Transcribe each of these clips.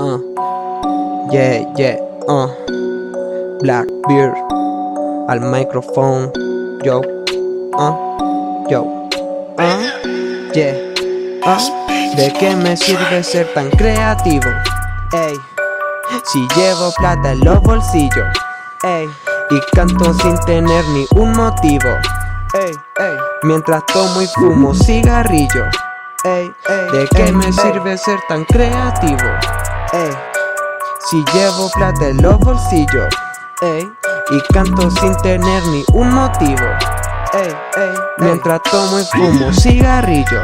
uh, yeah, yeah, Blackbeard al micrófono, yo, yeah, ¿de qué me sirve ser tan creativo? Ey, si llevo plata en los bolsillos, ey, y canto sin tener ni un motivo, ey, ey, mientras tomo y fumo cigarrillo, ey, ey, ¿de qué me sirve ser tan creativo? Ey, si llevo plata en los bolsillos, ey, y canto sin tener ni un motivo, ey, ey, mientras tomo y fumo cigarrillo,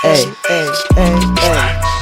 ey, ey, ey, ey.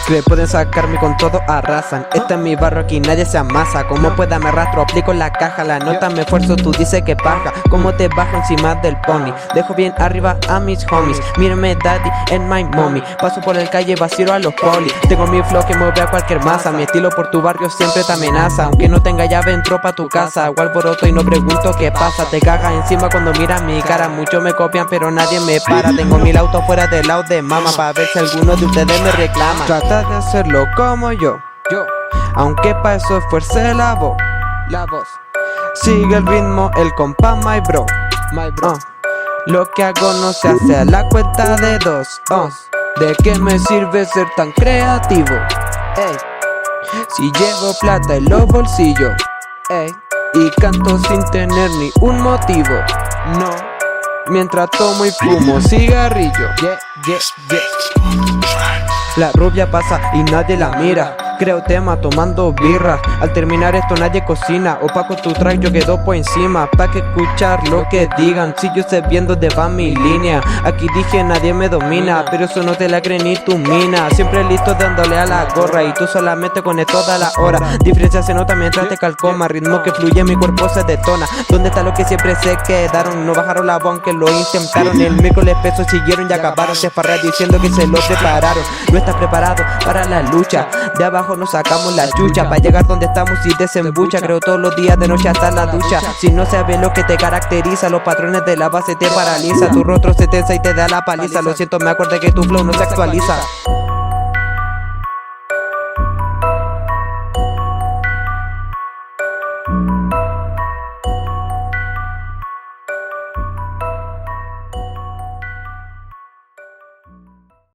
Que pueden sacarme con todo, arrasan. Este es mi barro, aquí nadie se amasa. Como pueda me arrastro, aplico la caja. La nota me esfuerzo, tú dices que paja. Como te bajo encima del pony. Dejo bien arriba a mis homies. Mírenme daddy and my mommy. Paso por el calle, vacío a los poli. Tengo mi flow que mueve a cualquier masa. Mi estilo por tu barrio siempre te amenaza. Aunque no tenga llave, entro pa' tu casa. Hago alboroto y no pregunto qué pasa. Te cagas encima cuando miras mi cara. Muchos me copian pero nadie me para. Tengo 1000 autos fuera del lado de mama, pa' ver si alguno de ustedes me reclama. Trata de hacerlo como yo, aunque pa' eso esfuerce la voz. Sigue el ritmo, el compa my bro. Lo que hago no se hace a la cuenta de dos. ¿De qué me sirve ser tan creativo? Ey, si llevo plata en los bolsillos, ey, y canto sin tener ni un motivo, no, mientras tomo y fumo cigarrillo, yeah, yeah, yeah. La rubia pasa y nadie la mira. Creo tema tomando birra. Al terminar esto nadie cocina. Opaco tu track, yo quedo por encima. Pa' que escuchar lo que digan. Si yo sé bien dónde va mi línea. Aquí dije nadie me domina, pero eso no te la cree ni tu mina. Siempre listo dándole a la gorra y tú solamente con toda la hora. Diferencia se nota mientras te calcoma. Ritmo que fluye, mi cuerpo se detona. ¿Dónde está lo que siempre se quedaron? No bajaron la voz aunque lo intentaron. El miércoles peso siguieron y acabaron. Se farra diciendo que se lo prepararon. No estás preparado para la lucha. De abajo nos sacamos la chucha para llegar donde estamos y desembucha. Creo todos los días de noche hasta la ducha. Si no sabes lo que te caracteriza, los patrones de la base te paraliza. Tu rostro se tensa y te da la paliza. Lo siento, me acordé que tu flow no se actualiza.